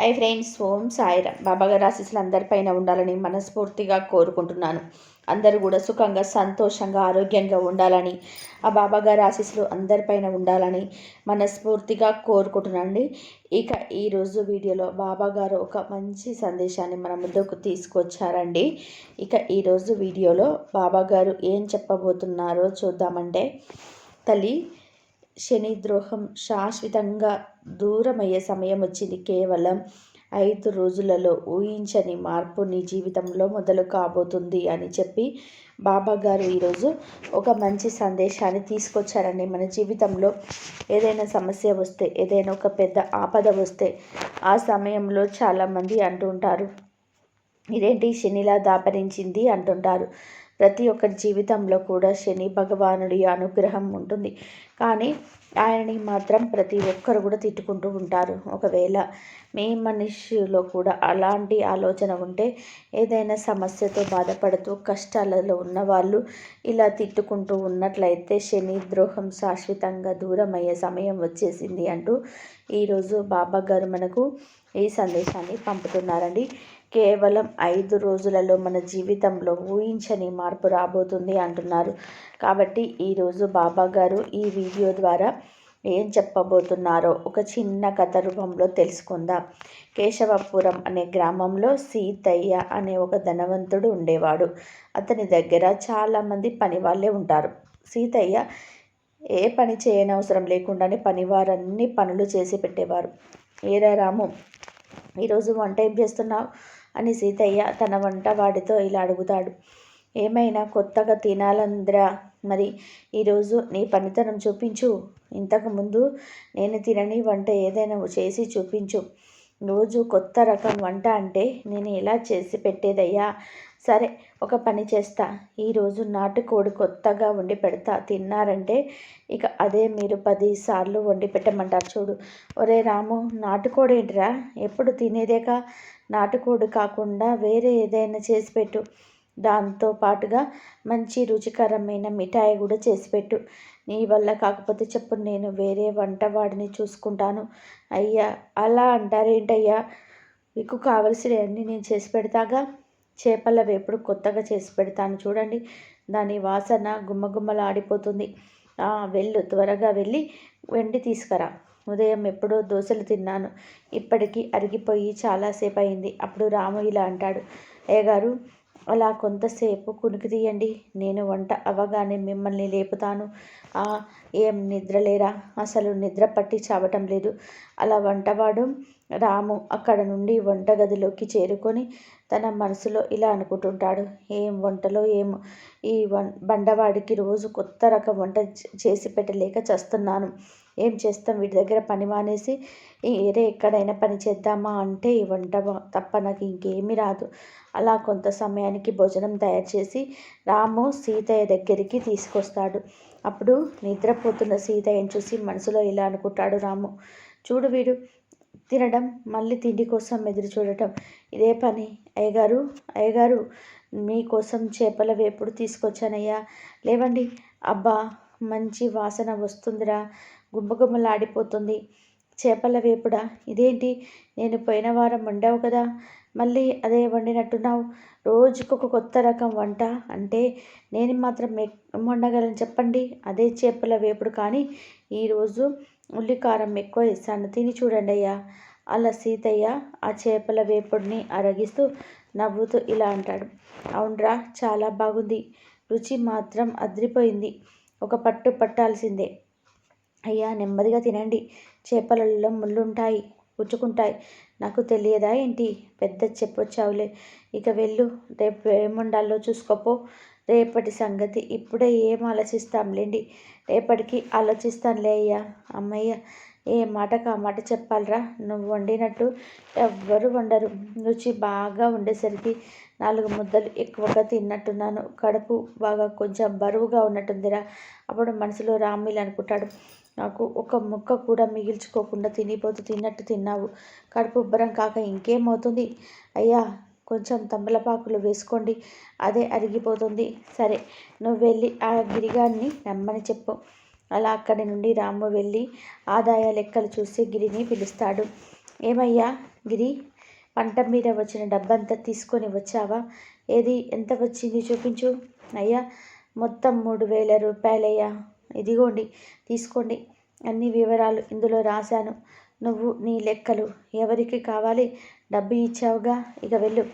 Hi friends, ఓం సాయిరామ్. బాబాగారి ఆశీస్సులు అందరిపైన ఉండాలని మనస్ఫూర్తిగా కోరుకుంటున్నాను. అందరూ కూడా సుఖంగా, సంతోషంగా, ఆరోగ్యంగా ఉండాలని, ఆ బాబాగారి ఆశీస్సులు అందరిపైన ఉండాలని మనస్ఫూర్తిగా కోరుకుంటున్నానండి. ఇక ఈరోజు వీడియోలో బాబాగారు ఒక మంచి సందేశాన్ని మన ముందుకు తీసుకొచ్చారండి. ఇక ఈరోజు వీడియోలో బాబాగారు ఏం చెప్పబోతున్నారో చూద్దామంటే, తల్లి, శని ద్రోహం శాశ్వతంగా దూరమయ్యే సమయం వచ్చింది. కేవలం 5 రోజులలో ఊహించని మార్పు నీ జీవితంలో మొదలు కాబోతుంది అని చెప్పి బాబాగారు ఈరోజు ఒక మంచి సందేశాన్ని తీసుకొచ్చారండి. మన జీవితంలో ఏదైనా సమస్య వస్తే, ఏదైనా ఒక పెద్ద ఆపద వస్తే ఆ సమయంలో చాలామంది అంటుంటారు, ఇదేంటి శనిలా దాపరించింది అంటుంటారు. ప్రతి ఒక్కరి జీవితంలో కూడా శని భగవానుడి అనుగ్రహం ఉంటుంది. కానీ ఆయనని మాత్రం ప్రతి ఒక్కరు కూడా తిట్టుకుంటూ ఉంటారు. ఒకవేళ మీ మనిషిలో కూడా అలాంటి ఆలోచన ఉంటే, ఏదైనా సమస్యతో బాధపడుతూ కష్టాలలో ఉన్నవాళ్ళు ఇలా తిట్టుకుంటూ ఉన్నట్లయితే శని ద్రోహం శాశ్వతంగా దూరం అయ్యే సమయం వచ్చేసింది అంటూ ఈరోజు బాబా గారు మనకు ఈ సందేశాన్ని పంపుతున్నారండి. కేవలం 5 రోజులలో మన జీవితంలో ఊహించని మార్పు రాబోతుంది అంటున్నారు. కాబట్టి ఈరోజు బాబా గారు ఈ వీడియో ద్వారా ఏం చెప్పబోతున్నారో ఒక చిన్న కథ రూపంలో తెలుసుకుందాం. కేశవపురం అనే గ్రామంలో సీతయ్య అనే ఒక ధనవంతుడు ఉండేవాడు. అతని దగ్గర చాలామంది పని వాళ్ళే ఉంటారు. సీతయ్య ఏ పని చేయనవసరం లేకుండానే పనివారన్ని పనులు చేసి పెట్టేవారు. ఏరా రాము, ఈరోజు వంట ఏం చేస్తున్నావు అని సీతయ్య తన వంటవాడితో ఇలా అడుగుతాడు. ఏమైనా కొత్తగా తినాలంద్రా, మరి ఈరోజు నీ పనితనం చూపించు. ఇంతకుముందు నేను తినని వంట ఏదైనా చేసి చూపించు. రోజు కొత్త రకం వంట అంటే నేను ఎలా చేసి పెట్టేదయ్యా. సరే, ఒక పని చేస్తా. ఈరోజు నాటుకోడి కొత్తగా వండి పెడతా. తిన్నారంటే ఇక అదే మీరు 10 సార్లు వండి పెట్టమంటారు చూడు. ఒరే రాము, నాటుకోడి ఏంటిరా, ఎప్పుడు తినేదేకా. నాటుకోడి కాకుండా వేరే ఏదైనా చేసి పెట్టు. దాంతో పాటుగా మంచి రుచికరమైన మిఠాయి కూడా చేసి పెట్టు. నీ వల్ల కాకపోతే చెప్పు, నేను వేరే వంటవాడిని చూసుకుంటాను. అయ్యా, అలా అంటారేంటయ్యా, మీకు కావలసినవన్నీ నేను చేసి పెడతాగా. చేపల వేపుడు కొత్తగా చేసి పెడతాను చూడండి, దాని వాసన గుమ్మగుమ్మలాడిపోతుంది. వెళ్ళు, త్వరగా వెళ్ళి వెండి తీసుకురా. ఉదయం ఎప్పుడో దోశలు తిన్నాను, ఇప్పటికీ అరిగిపోయి చాలాసేపు అయింది. అప్పుడు రాము ఇలా అంటాడు. అయ్యగారు, అలా కొంతసేపు కునికి తీయండి, నేను వంట అవ్వగానే మిమ్మల్ని లేపుతాను. ఏం నిద్రలేరా? అసలు నిద్ర పట్టి చావటం లేదు. అలా వంటవాడు రాము అక్కడ నుండి వంటగదిలోకి చేరుకొని తన మనసులో ఇలా అనుకుంటుంటాడు. ఏం వంటలో ఏమో, ఈ బండవాడికి రోజు కొత్త రకం వంట చేసి పెట్టలేక చేస్తున్నాను. ఏం చేస్తాం, వీటి దగ్గర పని మానేసి వేరే ఎక్కడైనా పని చేద్దామా అంటే ఈ వంట తప్ప నాకు ఇంకేమీ రాదు. అలా కొంత సమయానికి భోజనం తయారు చేసి రాము సీతయ్య దగ్గరికి తీసుకొస్తాడు. అప్పుడు నిద్రపోతున్న సీతయ్యను చూసి మనసులో ఇలా అనుకుంటాడు రాము. చూడు, వీడు తినడం, మళ్ళీ తిండి కోసం ఎదురు చూడటం, ఇదే పని. అయ్యగారు, అయ్యగారు, మీకోసం చేపల వేపుడు తీసుకొచ్చానయ్యా, లేవండి. అబ్బా, మంచి వాసన వస్తుందిరా, గుమ్మగుమ్మలాడిపోతుంది. చేపల వేపుడా? ఇదేంటి, నేను పోయిన వారం వండావు కదా, మళ్ళీ అదే వండినట్టున్నావు. రోజుకొక కొత్త రకం వంట అంటే నేను మాత్రం వండగలను చెప్పండి. అదే చేపల వేపుడు, కానీ ఈరోజు ఉల్లికారం ఎక్కువ వేసాను, తిని చూడండి అయ్యా. అలా సీతయ్య ఆ చేపల వేపుడిని అరగిస్తూ నవ్వుతూ ఇలా అంటాడు. అవునరా, చాలా బాగుంది. రుచి మాత్రం అదిరిపోయింది. ఒక పట్టు పట్టాల్సిందే. అయ్యా, నెమ్మదిగా తినండి. చేపలలో ముళ్ళుంటాయి, పుచ్చుకుంటాయి. నాకు తెలియదా ఏంటి? పెద్ద చెప్పొచ్చావులే. ఇక వెళ్ళు, రేపు ఏం వండాలో చూసుకోపో. రేపటి సంగతి ఇప్పుడే ఏం ఆలోచిస్తాంలేండి, రేపటికి ఆలోచిస్తానులే అయ్యా. అమ్మయ్య, ఏ మాటకు ఆ మాట చెప్పాలరా. నువ్వు వండినట్టు ఎవ్వరు వండరు. రుచి బాగా ఉండేసరికి 4 ముద్దలు ఎక్కువగా తిన్నట్టున్నాను. కడుపు బాగా కొంచెం బరువుగా ఉన్నట్టుందిరా. అప్పుడు మనసులో రామిల్ అనుకుంటాడు. నాకు ఒక ముక్క కూడా మిగిల్చుకోకుండా తిన్నట్టు తిన్నావు. కడుపు ఉబ్బరం కాక ఇంకేమవుతుంది. అయ్యా, కొంచెం తమలపాకులు వేసుకోండి, అదే అరిగిపోతుంది. సరే, నువ్వు వెళ్ళి ఆ గిరిగాన్ని రమ్మని చెప్పు. అలా అక్కడి నుండి రాము వెళ్ళి ఆదాయ లెక్కలు చూసి గిరిని పిలుస్తాడు. ఏమయ్యా గిరి, పంట మీద వచ్చిన డబ్బంతా తీసుకొని వచ్చావా? ఏది, ఎంత వచ్చింది చూపించు. అయ్యా, మొత్తం 3,000 రూపాయలయ్యా. ఇదిగోండి, తీసుకోండి. అన్ని వివరాలు ఇందులో రాశాను. నువ్వు నీ లెక్కలు ఎవరికి కావాలి? డబ్బు ఇచ్చావుగా, ఇక వెళ్ళు.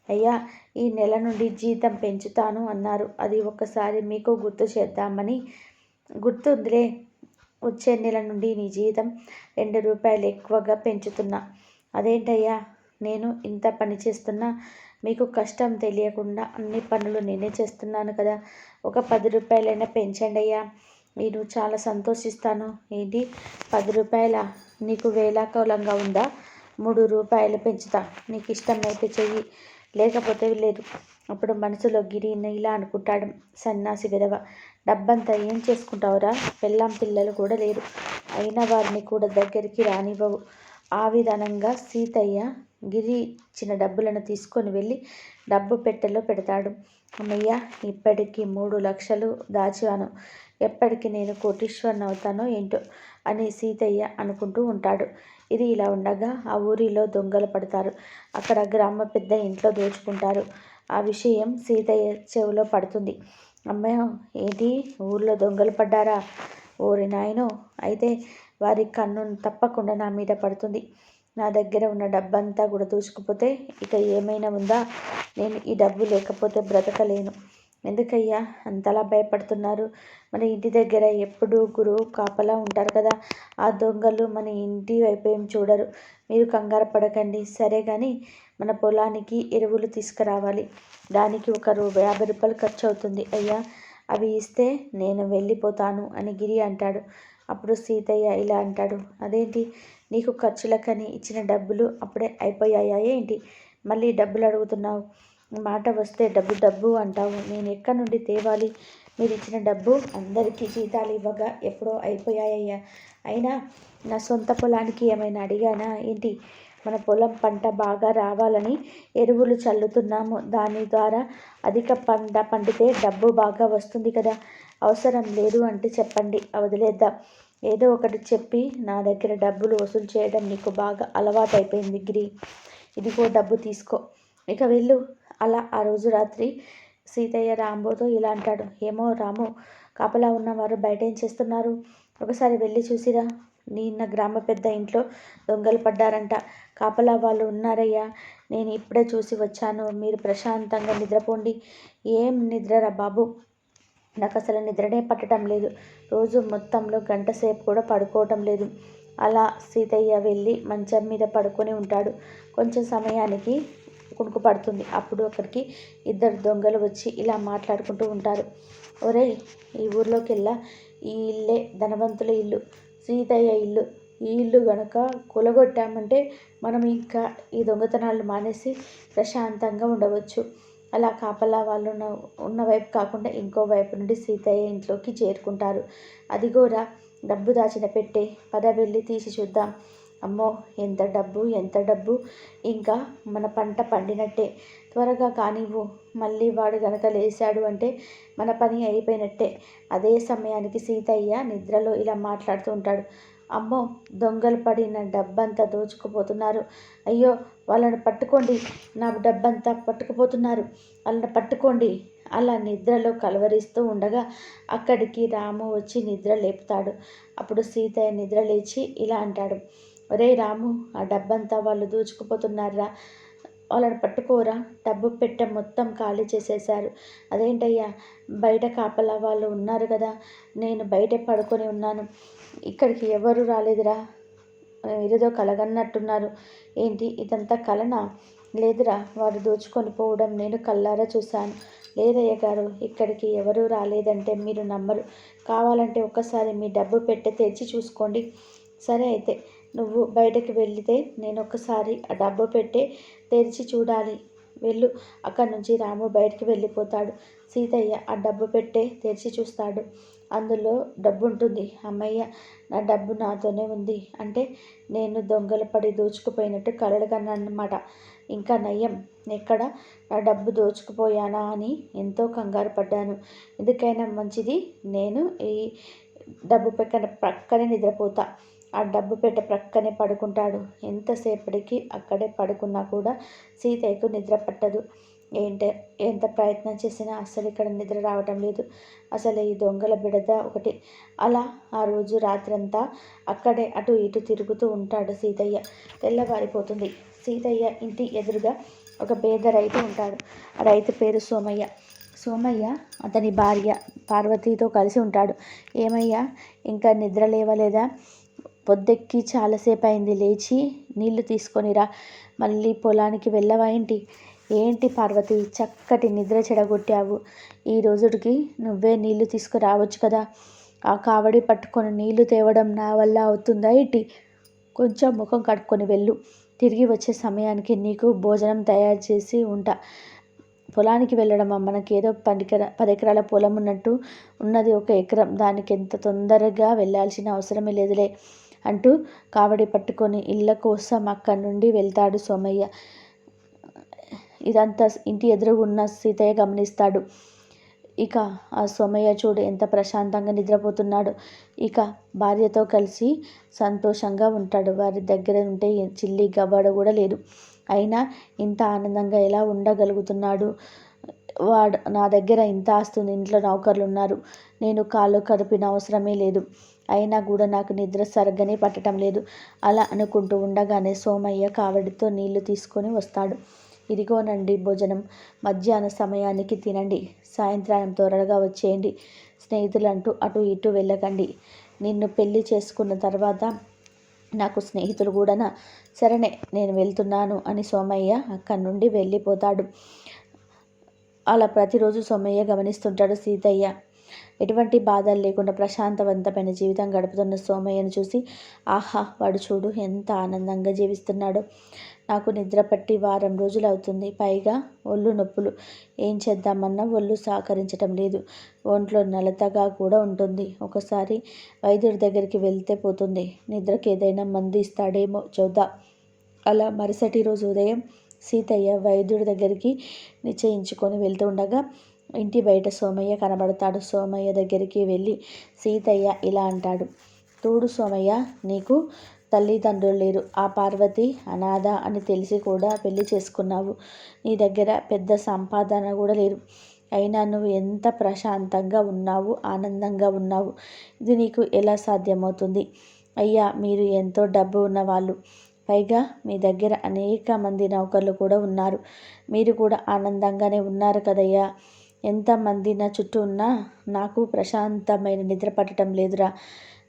అయ్యా, ఈ నెల నుండి జీతం పెంచుతాను అన్నారు. అది ఒక్కసారి మీకు గుర్తు చేద్దామని. గుర్తుందిలే. వచ్చే నెల నుండి నీ జీతం 2 రూపాయలు ఎక్కువగా పెంచుతున్నా. అదేంటయ్యా, నేను ఇంత పని చేస్తున్నా మీకు కష్టం తెలియకుండా అన్ని పనులు నేనే చేస్తున్నాను కదా. ఒక 10 రూపాయలైనా పెంచండి అయ్యా, నేను చాలా సంతోషిస్తాను. ఏంటి, 10 రూపాయల? నీకు వేలాకోలంగా ఉందా? 3 రూపాయలు పెంచుతా. నీకు ఇష్టమైతే చెయ్యి, లేకపోతే లేదు. అప్పుడు మనసులో గిరి ఇలా అనుకుంటాడు, సన్నాసి విధవ, డబ్బంతా ఏం చేసుకుంటావురా? పెళ్ళాం పిల్లలు కూడా లేరు, అయిన వారిని కూడా దగ్గరికి రానివ్వవు. ఆ విధానంగా సీతయ్య గిరి ఇచ్చిన డబ్బులను తీసుకొని వెళ్ళి డబ్బు పెట్టెలో పెడతాడు. అమ్మయ్య, ఇప్పటికి 3 లక్షలు దాచాను. ఎప్పటికి నేను కోటీశ్వరుని అవుతానో ఏంటో అని సీతయ్య అనుకుంటూ ఉంటాడు. ఇది ఇలా ఉండగా ఆ ఊరిలో దొంగలు పడతారు. అక్కడ గ్రామ పెద్ద ఇంట్లో దోచుకుంటారు. ఆ విషయం సీతయ్య చెవిలో పడుతుంది. అమ్మయ్య, ఏంటి, ఊర్లో దొంగలు పడ్డారా? ఓరి నాయనో, అయితే వారి కన్ను తప్పకుండా నా మీద పడుతుంది. నా దగ్గర ఉన్న డబ్బంతా కూడా దూసుకుపోతే ఇక ఏమైనా ఉందా? నేను ఈ డబ్బు లేకపోతే బ్రతకలేను. ఎందుకయ్యా అంతలా భయపడుతున్నారు? మన ఇంటి దగ్గర ఎప్పుడూ గురువు కాపలా ఉంటారు కదా. ఆ దొంగలు మన ఇంటి వైపు ఏం చూడరు. మీరు కంగారు పడకండి. సరే కానీ మన పొలానికి ఎరువులు తీసుకురావాలి. దానికి ఒక 50 రూపాయలు ఖర్చు అవుతుంది అయ్యా. అవి ఇస్తే నేను వెళ్ళిపోతాను అని గిరి అంటాడు. అప్పుడు సీతయ్య ఇలా అంటాడు, అదేంటి, నీకు ఖర్చులకని ఇచ్చిన డబ్బులు అప్పుడే అయిపోయాయా ఏంటి? మళ్ళీ డబ్బులు అడుగుతున్నావు? మాట వస్తే డబ్బు డబ్బు అంటావు. నేను ఎక్కడి నుండి తేవాలి? మీరు ఇచ్చిన డబ్బు అందరికీ జీతాలు ఇవ్వగా ఎప్పుడో అయిపోయాయ్యా. అయినా నా సొంత పొలానికి ఏమైనా అడిగానా ఏంటి? మన పొలం పంట బాగా రావాలని ఎరువులు చల్లుతున్నాము. దాని ద్వారా అధిక పంట పండితే డబ్బు బాగా వస్తుంది కదా. అవసరం లేదు అంటే చెప్పండి, వదిలేద్దాం. ఏదో ఒకటి చెప్పి నా దగ్గర డబ్బులు వసూలు చేయడం నీకు బాగా అలవాటైపోయింది గిరి. ఇదిగో డబ్బు తీసుకో, ఇక వెళ్ళు. అలా ఆ రోజు రాత్రి సీతయ్య రాంబోతో ఇలా అంటాడు, ఏమో రాము, కాపలా ఉన్నవారు బయట ఏం చేస్తున్నారు? ఒకసారి వెళ్ళి చూసిరా. నిన్న గ్రామ పెద్ద ఇంట్లో దొంగలు పడ్డారంట. కాపలా వాళ్ళు ఉన్నారయ్యా. నేను ఇప్పుడే చూసి వచ్చాను. మీరు ప్రశాంతంగా నిద్రపోండి. ఏం నిద్రరా బాబు, నాకు అసలు నిద్రనే పట్టడం లేదు. రోజు మొత్తంలో గంట సేపు కూడా పడుకోవటం లేదు. అలా సీతయ్య వెళ్ళి మంచం మీద పడుకొని ఉంటాడు. కొంచెం సమయానికి కునుకు పడుతుంది. అప్పుడు అక్కడికి 2 దొంగలు వచ్చి ఇలా మాట్లాడుకుంటూ ఉంటారు. ఒరేయ్, ఈ ఊర్లోకెల్లా ఈ ఇల్లే ధనవంతుల ఇల్లు, సీతయ్య ఇల్లు. ఈ ఇల్లు గనక కూలగొట్టామంటే మనం ఇంకా ఈ దొంగతనాలు మానేసి ప్రశాంతంగా ఉండవచ్చు. అలా కాపలా వాళ్ళు ఉన్న వైపు కాకుండా ఇంకో వైపు నుండి సీతయ్య ఇంట్లోకి చేరుకుంటారు. అదిగోరా డబ్బు దాచిన పెట్టే, పద వెళ్ళి తీసి చూద్దాం. అమ్మో, ఎంత డబ్బు, ఎంత డబ్బు! ఇంకా మన పంట పండినట్టే. త్వరగా కానివ్వు. మళ్ళీ వాడు గనక లేచాడు అంటే మన పని అయిపోయినట్టే. అదే సమయానికి సీతయ్య నిద్రలో ఇలా మాట్లాడుతూ ఉంటాడు. అమ్మో, దొంగలు పడిన డబ్బంతా దోచుకుపోతున్నారు. అయ్యో, వాళ్ళని పట్టుకోండి, నా డబ్బంతా పట్టుకుపోతున్నారు, వాళ్ళని పట్టుకోండి. అలా నిద్రలో కలవరిస్తూ ఉండగా అక్కడికి రాము వచ్చి నిద్ర లేపుతాడు. అప్పుడు సీతయ్య నిద్ర లేచి ఇలా అంటాడు, ఒరే రాము, ఆ డబ్బంతా వాళ్ళు దోచుకుపోతున్నారా, వాళ్ళని పట్టుకోరా. డబ్బు పెట్టె మొత్తం ఖాళీ చేసేశారు. అదేంటయ్యా, బయట కాపలా వాళ్ళు ఉన్నారు కదా, నేను బయటే పడుకొని ఉన్నాను, ఇక్కడికి ఎవరు రాలేదురా. ఏదేదో కలగన్నట్టున్నారు. ఏంటి, ఇదంతా కలనా? లేదురా, వాడు దోచుకొని పోవడం నేను కళ్ళారా చూశాను. లేదయ్య గారు, ఇక్కడికి ఎవరూ రాలేదంటే మీరు నమ్మరు. కావాలంటే ఒక్కసారి మీ డబ్బు పెట్టె తెరిచి చూసుకోండి. సరే అయితే నువ్వు బయటకు వెళితే నేను ఒక్కసారి ఆ డబ్బు పెట్టె తెరిచి చూడాలి. వెళ్ళు. అక్కడి నుంచి రాము బయటికి వెళ్ళిపోతాడు. సీతయ్య ఆ డబ్బు పెట్టె తెరిచి చూస్తాడు. అందులో డబ్బు ఉంటుంది. అమ్మయ్య, నా డబ్బు నాతోనే ఉంది అంటే నేను దొంగలు పడి దోచుకుపోయినట్టు కలలు కన్నానన్నమాట. ఇంకా నయ్యం, ఎక్కడ నా డబ్బు దోచుకుపోయానా అని ఎంతో కంగారు పడ్డాను. ఎందుకైనా మంచిది, నేను ఈ డబ్బు పక్కనే నిద్రపోతా. ఆ డబ్బు పెట్టె ప్రక్కనే పడుకుంటాడు. ఎంతసేపటికి అక్కడే పడుకున్నా కూడా సీతయ్యకు నిద్ర పట్టదు. ఎంత ప్రయత్నం చేసినా అస్సలు ఇక్కడ నిద్ర రావటం లేదు. అసలు ఈ దొంగల బిడద ఒకటి. అలా ఆ రోజు రాత్రంతా అక్కడే అటు ఇటు తిరుగుతూ ఉంటాడు సీతయ్య. తెల్లవారిపోతుంది. సీతయ్య ఇంటి ఎదురుగా ఒక పేద రైతు ఉంటాడు. ఆ రైతు పేరు సోమయ్య. సోమయ్య అతని భార్య పార్వతితో కలిసి ఉంటాడు. ఏమయ్యా, ఇంకా నిద్ర లేవలేదా? పొద్దెక్కి చాలాసేపు అయింది, లేచి నీళ్లు తీసుకొనిరా. మళ్ళీ పొలానికి వెళ్ళవా ఏంటి? ఏంటి పార్వతి, చక్కటి నిద్ర చెడగొట్టావు. ఈ రోజుకి నువ్వే నీళ్లు తీసుకురావచ్చు కదా. ఆ కావడి పట్టుకొని నీళ్లు తేవడం నా వల్ల అవుతుందా ఏంటి? కొంచెం ముఖం కడుక్కొని వెళ్ళు. తిరిగి వచ్చే సమయానికి నీకు భోజనం తయారు చేసి ఉంటా. పొలానికి వెళ్ళడమా? మనకేదో 10 ఎకరాల పొలం ఉన్నట్టు ఉన్నది 1 ఎకరం. దానికి ఎంత తొందరగా వెళ్ళాల్సిన అవసరమే లేదులే అంటూ కావడి పట్టుకొని ఇళ్ళ కోసం అక్కడి నుండి వెళ్తాడు సోమయ్య. ఇదంతా ఇంటి ఎదురుగున్న సీతయ్య గమనిస్తాడు. ఇక ఆ సోమయ్య చూడు ఎంత ప్రశాంతంగా నిద్రపోతున్నాడు. ఇక భార్యతో కలిసి సంతోషంగా ఉంటాడు. వారి దగ్గర ఉంటే చిల్లి గవ్వడ కూడా లేదు. అయినా ఇంత ఆనందంగా ఎలా ఉండగలుగుతున్నాడు? నా దగ్గర ఇంత ఆస్తుంది, ఇంట్లో నౌకర్లు ఉన్నారు, నేను కాళ్ళు కదిపిన అవసరమే లేదు. అయినా కూడా నాకు నిద్ర సరిగ్గానే పట్టడం లేదు. అలా అనుకుంటూ ఉండగానే సోమయ్య కావడితో నీళ్లు తీసుకొని వస్తాడు. ఇదిగోనండి భోజనం. మధ్యాహ్న సమయానికి తినండి. సాయంత్రం త్వరగా వచ్చేయండి. స్నేహితులంటూ అటు ఇటు వెళ్ళకండి. నిన్ను పెళ్లి చేసుకున్న తర్వాత నాకు స్నేహితులు కూడానా? సరేనే, నేను వెళ్తున్నాను అని సోమయ్య అక్కడి నుండి వెళ్ళిపోతాడు. అలా ప్రతిరోజు సోమయ్య గమనిస్తుంటాడు సీతయ్య. ఎటువంటి బాధలు లేకుండా ప్రశాంతవంతమైన జీవితం గడుపుతున్న సోమయ్యను చూసి, ఆహా, వాడు చూడు ఎంత ఆనందంగా జీవిస్తున్నాడో. నాకు నిద్ర పట్టి వారం రోజులు అవుతుంది. పైగా ఒళ్ళు నొప్పులు. ఏం చేద్దామన్నా ఒళ్ళు సహకరించటం లేదు. ఒంట్లో నలతగా కూడా ఉంటుంది. ఒకసారి వైద్యుడి దగ్గరికి వెళ్తే పోతుంది. నిద్రకి ఏదైనా మందు ఇస్తాడేమో చూద్దాం. అలా మరుసటి రోజు ఉదయం సీతయ్య వైద్యుడి దగ్గరికి నిశ్చయించుకొని వెళ్తూ ఉండగా ఇంటి బయట సోమయ్య కనబడతాడు. సోమయ్య దగ్గరికి వెళ్ళి సీతయ్య ఇలా అంటాడు. చూడు సోమయ్య, నీకు తల్లిదండ్రులు లేరు. ఆ పార్వతి అనాథ అని తెలిసి కూడా పెళ్లి చేసుకున్నావు. నీ దగ్గర పెద్ద సంపాదన కూడా లేదు. అయినా నువ్వు ఎంత ప్రశాంతంగా ఉన్నావు, ఆనందంగా ఉన్నావు. ఇది నీకు ఎలా సాధ్యమవుతుంది? అయ్యా, మీరు ఎంతో డబ్బు ఉన్నవాళ్ళు. పైగా మీ దగ్గర అనేక మంది నౌకర్లు కూడా ఉన్నారు. మీరు కూడా ఆనందంగానే ఉన్నారు కదయ్యా. ఎంతమంది నా చుట్టూ ఉన్నా నాకు ప్రశాంతమైన నిద్ర పట్టడం లేదురా.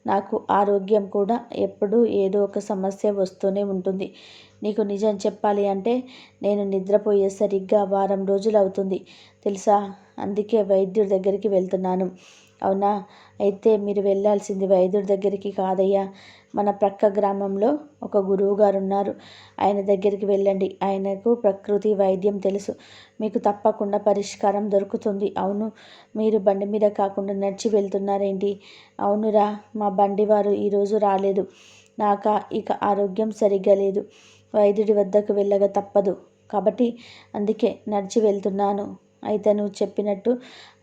నాకు ఆరోగ్యం కూడా ఎప్పుడూ ఏదో ఒక సమస్య వస్తూనే ఉంటుంది. నీకు నిజం చెప్పాలి అంటే నేను నిద్రపోయే సరిగ్గా వారం రోజులు అవుతుంది తెలుసా. అందుకే వైద్యుడి దగ్గరికి వెళ్తున్నాను. అవునా? అయితే మీరు వెళ్ళాల్సింది వైద్యుడి దగ్గరికి కాదయ్యా, మన ప్రక్క గ్రామంలో ఒక గురువు గారు ఉన్నారు. ఆయన దగ్గరికి వెళ్ళండి. ఆయనకు ప్రకృతి వైద్యం తెలుసు. మీకు తప్పకుండా పరిష్కారం దొరుకుతుంది. అవును, మీరు బండి మీద కాకుండా నడిచి వెళ్తున్నారేంటి? అవునురా, మా బండివారు ఈరోజు రాలేదు. ఇక ఆరోగ్యం సరిగ్గా లేదు. వైద్యుడి వద్దకు వెళ్ళగా తప్పదు కాబట్టి అందుకే నడిచి వెళ్తున్నాను. అయితే నువ్వు చెప్పినట్టు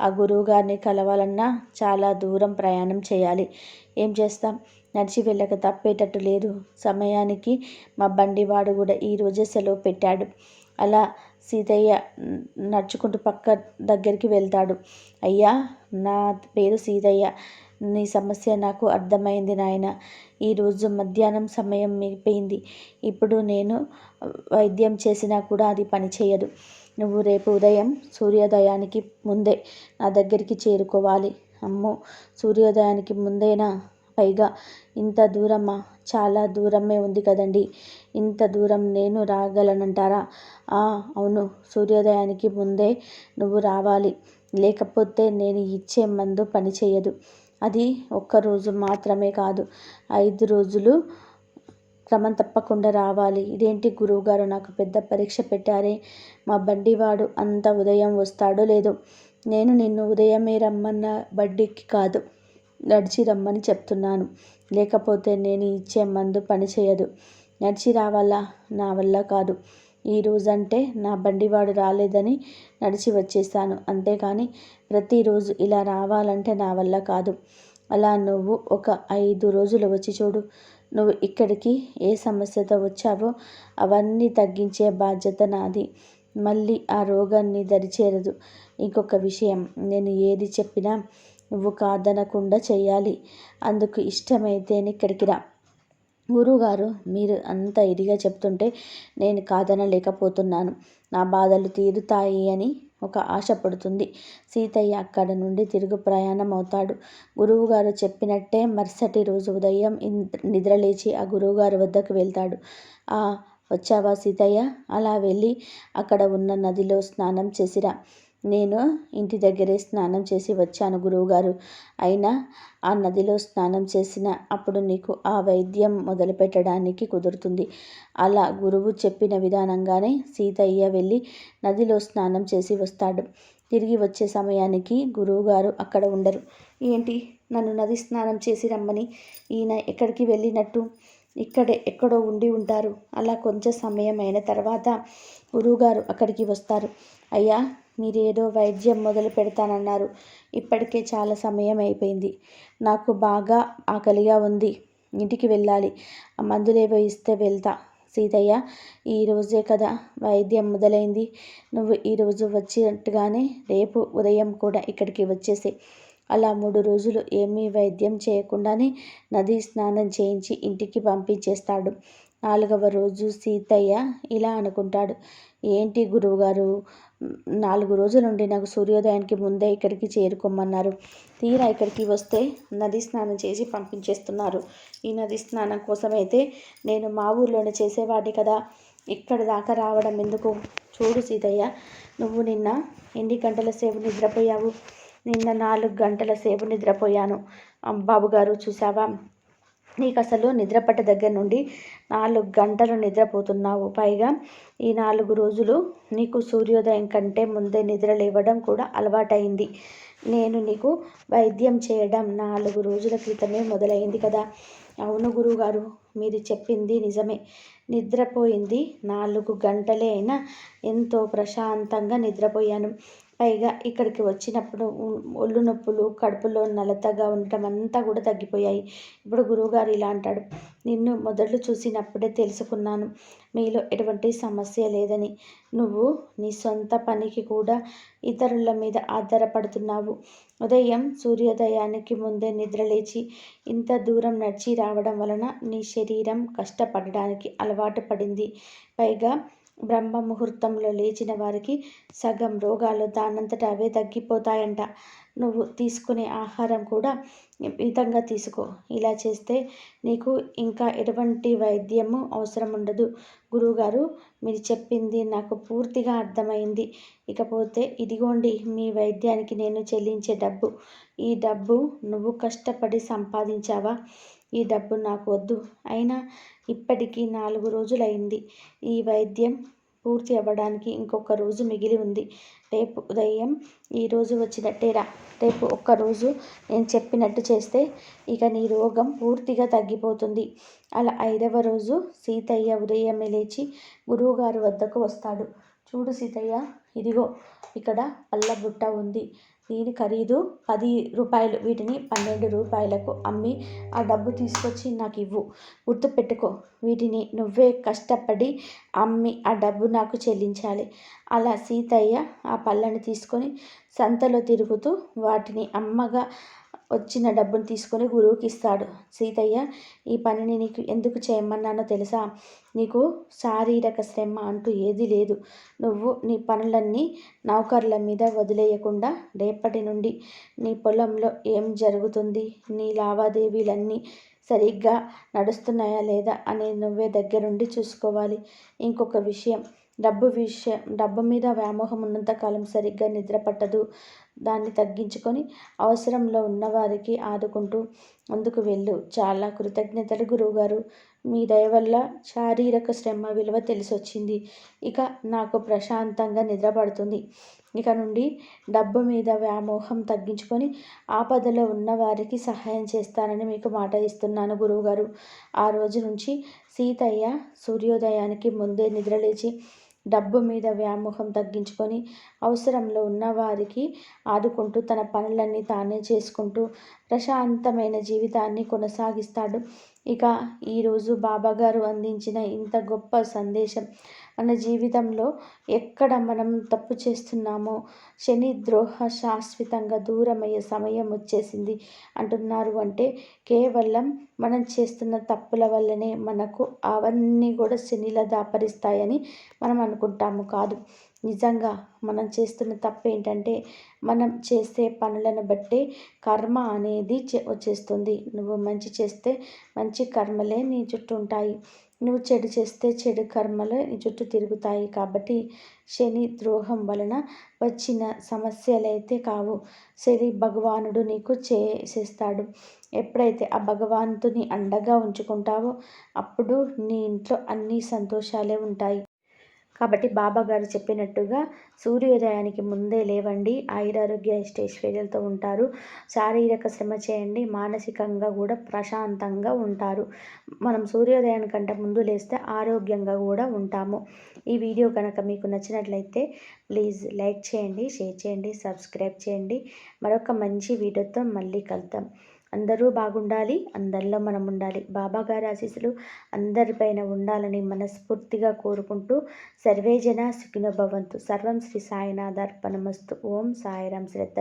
ఆ గురువు గారిని కలవాలన్నా చాలా దూరం ప్రయాణం చేయాలి. ఏం చేస్తాం, నడిచి వెళ్ళక తప్పేటట్టు లేదు. సమయానికి మా బండివాడు కూడా ఈరోజే సెలవు పెట్టాడు. అలా సీతయ్య నడుచుకుంటూ పక్క దగ్గరికి వెళ్తాడు. అయ్యా, నా పేరు సీతయ్య. నీ సమస్య నాకు అర్థమైంది నాయన. ఈరోజు మధ్యాహ్నం సమయం మిగిపోయింది. ఇప్పుడు నేను వైద్యం చేసినా కూడా అది పనిచేయదు. నువ్వు రేపు ఉదయం సూర్యోదయానికి ముందే నా దగ్గరికి చేరుకోవాలి. అమ్మో, సూర్యోదయానికి ముందేనా? పైగా ఇంత దూరమా? చాలా దూరమే ఉంది కదండి. ఇంత దూరం నేను రాగలనంటారా? అవును, సూర్యోదయానికి ముందే నువ్వు రావాలి. లేకపోతే నేను ఇచ్చే మందు పనిచేయదు. అది ఒక్కరోజు మాత్రమే కాదు, 5 రోజులు క్రమం తప్పకుండా రావాలి. ఇదేంటి గురువుగారు, నాకు పెద్ద పరీక్ష పెట్టారే. మా బండివాడు అంత ఉదయం వస్తాడో లేదో. నేను నిన్ను ఉదయమే రమ్మన్న బడికి కాదు, నడిచి రమ్మని చెప్తున్నాను. లేకపోతే నేను ఇచ్చే మందు పనిచేయదు. నడిచి రావాలా? నా వల్ల కాదు. ఈరోజంటే నా బండివాడు రాలేదని నడిచి వచ్చేసాను. అంతేకాని ప్రతిరోజు ఇలా రావాలంటే నా వల్ల కాదు. అలా నువ్వు ఒక 5 రోజులు వచ్చి చూడు. నువ్వు ఇక్కడికి ఏ సమస్యతో వచ్చావో అవన్నీ తగ్గించే బాధ్యత నాది. మళ్ళీ ఆ రోగాన్ని దరిచేరదు. ఇంకొక విషయం, నేను ఏది చెప్పినా నువ్వు కాదనకుండా చెయ్యాలి. అందుకు ఇష్టమైతేనే ఇక్కడికి రా. గురువుగారు, మీరు అంత ఇదిగా చెప్తుంటే నేను కాదనలేకపోతున్నాను. నా బాధలు తీరుతాయి అని ఒక ఆశ పడుతుంది. సీతయ్య అక్కడ నుండి తిరుగు ప్రయాణం అవుతాడు. గురువుగారు చెప్పినట్టే మరుసటి రోజు ఉదయం నిద్రలేచి ఆ గురువుగారి వద్దకు వెళ్తాడు. వచ్చావా సీతయ్య? అలా వెళ్ళి అక్కడ ఉన్న నదిలో స్నానం చేసిరా. నేను ఇంటి దగ్గరే స్నానం చేసి వచ్చాను గురువుగారు. అయినా ఆ నదిలో స్నానం చేసిన అప్పుడు నీకు ఆ వైద్యం మొదలుపెట్టడానికి కుదురుతుంది. అలా గురువు చెప్పిన విధానంగానే సీతయ్య వెళ్ళి నదిలో స్నానం చేసి వస్తాడు. తిరిగి వచ్చే సమయానికి గురువుగారు అక్కడ ఉండరు. ఏంటి, నన్ను నది స్నానం చేసి రమ్మని ఈయన ఎక్కడికి వెళ్ళినట్టు? ఇక్కడే ఎక్కడో ఉండి ఉంటారు. అలా కొంచెం సమయం అయిన తర్వాత గురువుగారు అక్కడికి వస్తారు. అయ్యా, మీరేదో వైద్యం మొదలు పెడతానన్నారు. ఇప్పటికే చాలా సమయం అయిపోయింది. నాకు బాగా ఆకలిగా ఉంది. ఇంటికి వెళ్ళాలి. ఆ మందులేవో ఇస్తే వెళ్తా. సీతయ్య, ఈరోజే కదా వైద్యం మొదలైంది. నువ్వు ఈరోజు వచ్చినట్టుగానే రేపు ఉదయం కూడా ఇక్కడికి వచ్చేసే. అలా 3 రోజులు ఏమీ వైద్యం చేయకుండానే నది స్నానం చేయించి ఇంటికి పంపించేస్తాడు. 4వ రోజు సీతయ్య ఇలా అనుకుంటాడు. ఏంటి గురువుగారు, 4 రోజుల నుండి నాకు సూర్యోదయానికి ముందే ఇక్కడికి చేరుకోమన్నారు. తీరా ఇక్కడికి వస్తే నది స్నానం చేసి పంపించేస్తున్నారు. ఈ నది స్నానం కోసమైతే నేను మా ఊర్లోనే చేసేవాడిని కదా, ఇక్కడ దాకా రావడం ఎందుకు? చూడు సీతయ్య, నువ్వు నిన్న ఎన్ని గంటల సేపు నిద్రపోయావు? నిన్న 4 గంటల సేపు నిద్రపోయాను. బాబుగారు, చూసావా, నీకు అసలు నిద్రపట్ట దగ్గర నుండి 4 గంటలు నిద్రపోతున్నావు. పైగా ఈ 4 రోజులు నీకు సూర్యోదయం కంటే ముందే నిద్ర లేవడం కూడా అలవాటైంది. నేను నీకు వైద్యం చేయడం 4 రోజుల క్రితమే మొదలైంది కదా. అవును గురువుగారు, మీరు చెప్పింది నిజమే. నిద్రపోయింది 4 గంటలే అయినా ఎంతో ప్రశాంతంగా నిద్రపోయాను. పైగా ఇక్కడికి వచ్చినప్పుడు ఒళ్ళు నొప్పులు, కడుపులో నలతగా ఉండటం అంతా కూడా తగ్గిపోయాయి. ఇప్పుడు గురువుగారు ఇలా అంటాడు. నిన్ను మొదలు చూసినప్పుడే తెలుసుకున్నాను మీలో ఎటువంటి సమస్య లేదని. నువ్వు నీ సొంత పనికి కూడా ఇతరుల మీద ఆధారపడుతున్నావు. ఉదయం సూర్యోదయానికి ముందే నిద్రలేచి ఇంత దూరం నడిచి రావడం వలన నీ శరీరం కష్టపడడానికి అలవాటు పడింది. పైగా బ్రహ్మ ముహూర్తంలో లేచిన వారికి సగం రోగాలు దానంతట అవే తగ్గిపోతాయంట. నువ్వు తీసుకునే ఆహారం కూడా మితంగా తీసుకో. ఇలా చేస్తే నీకు ఇంకా ఎటువంటి వైద్యము అవసరం ఉండదు. గురువుగారు, మీరు చెప్పింది నాకు పూర్తిగా అర్థమైంది. ఇకపోతే ఇదిగోండి మీ వైద్యానికి నేను చెల్లించే డబ్బు. ఈ డబ్బు నువ్వు కష్టపడి సంపాదించావా? ఈ డబ్బు నాకు వద్దు. అయినా ఇప్పటికీ 4 రోజులైంది. ఈ వైద్యం పూర్తి అవ్వడానికి ఇంకొక రోజు మిగిలి ఉంది. రేపు ఉదయం ఈరోజు వచ్చినట్టేరా. రేపు ఒక్కరోజు నేను చెప్పినట్టు చేస్తే ఇక నీ రోగం పూర్తిగా తగ్గిపోతుంది. అలా 5వ రోజు సీతయ్య ఉదయమే లేచి గురువుగారి వద్దకు వస్తాడు. చూడు సీతయ్య, ఇదిగో ఇక్కడ పళ్ళ బుట్ట ఉంది. దీని ఖరీదు 10 రూపాయలు. వీటిని 12 రూపాయలకు అమ్మి ఆ డబ్బు తీసుకొచ్చి నాకు ఇవ్వు. గుర్తుపెట్టుకో, వీటిని నువ్వే కష్టపడి అమ్మి ఆ డబ్బు నాకు చెల్లించాలి. అలా సీతయ్య ఆ పళ్ళని తీసుకొని సంతలో తిరుగుతూ వాటిని అమ్మగా వచ్చిన డబ్బును తీసుకొని గురువుకి ఇస్తాడు. సీతయ్య, ఈ పనిని నీకు ఎందుకు చేయమన్నానో తెలుసా? నీకు శారీరక శ్రమ అంటూ ఏదీ లేదు. నువ్వు నీ పనులన్నీ నౌకర్ల మీద వదిలేయకుండా రేపటి నుండి నీ పొలంలో ఏం జరుగుతుంది, నీ లావాదేవీలన్నీ సరిగ్గా నడుస్తున్నాయా లేదా అనేది నువ్వే దగ్గరుండి చూసుకోవాలి. ఇంకొక విషయం, డబ్బు మీద వ్యామోహం ఉన్నంతకాలం సరిగ్గా నిద్ర పట్టదు. దాన్ని తగ్గించుకొని అవసరంలో ఉన్నవారికి ఆదుకుంటూ ముందుకు వెళ్ళు. చాలా కృతజ్ఞతలు గురువుగారు. మీ దయ వల్ల శారీరక శ్రమ విలువ తెలిసొచ్చింది. ఇక నాకు ప్రశాంతంగా నిద్ర పడుతుంది. ఇక నుండి డబ్బు మీద వ్యామోహం తగ్గించుకొని ఆపదలో ఉన్నవారికి సహాయం చేస్తానని మీకు మాట ఇస్తున్నాను గురువుగారు. ఆ రోజు నుంచి సీతయ్య సూర్యోదయానికి ముందే నిద్రలేచి డబ్బు మీద వ్యామోహం తగ్గించుకొని అవసరంలో ఉన్నవారికి ఆదుకుంటూ తన పనులన్నీ తానే చేసుకుంటూ ప్రశాంతమైన జీవితాన్ని కొనసాగిస్తాడు. ఇక ఈరోజు బాబాగారు అందించిన ఇంత గొప్ప సందేశం మన జీవితంలో ఎక్కడ మనం తప్పు చేస్తున్నామో శని ద్రోహ శాశ్వతంగా దూరమయ్యే సమయం వచ్చేసింది అంటున్నారు. అంటే కేవలం మనం చేస్తున్న తప్పుల వల్లనే మనకు అవన్నీ కూడా శనిలా దాపరిస్తాయని మనం అనుకుంటాము. కాదు, నిజంగా మనం చేస్తున్న తప్పు ఏంటంటే మనం చేసే పనులను బట్టే కర్మ అనేది వచ్చేస్తుంది. నువ్వు మంచి చేస్తే మంచి కర్మలే నీ చుట్టూ ఉంటాయి, నువ్వు చెడు చేస్తే చెడు కర్మలే నీ చుట్టూ తిరుగుతాయి. కాబట్టి శని ద్రోహం వలన వచ్చిన సమస్యలైతే కావు, శని భగవానుడు నీకు చేసేస్తాడు. ఎప్పుడైతే ఆ భగవంతుని అండగా ఉంచుకుంటావో అప్పుడు నీ ఇంట్లో అన్ని సంతోషాలే ఉంటాయి. కాబట్టి బాబాగారు చెప్పినట్టుగా సూర్యోదయానికి ముందే లేవండి, ఆయురారోగ్య ఐశ్వర్యాలతో ఉంటారు. శారీరక శ్రమ చేయండి, మానసికంగా కూడా ప్రశాంతంగా ఉంటారు. మనం సూర్యోదయానికంటే ముందు లేస్తే ఆరోగ్యంగా కూడా ఉంటాము. ఈ వీడియో కనుక మీకు నచ్చినట్లయితే ప్లీజ్ లైక్ చేయండి, షేర్ చేయండి, సబ్స్క్రైబ్ చేయండి. మరొక మంచి వీడియోతో మళ్ళీ కలుద్దాం. అందరూ బాగుండాలి, అందరిలో మనం ఉండాలి. బాబాగారి ఆశీస్సులు అందరిపైన ఉండాలని మనస్ఫూర్తిగా కోరుకుంటూ సర్వే జన సుఖినో భవంతు. సర్వం శ్రీ సాయినాథార్పణమస్తు. ఓం సాయిరాం. శ్రద్ధ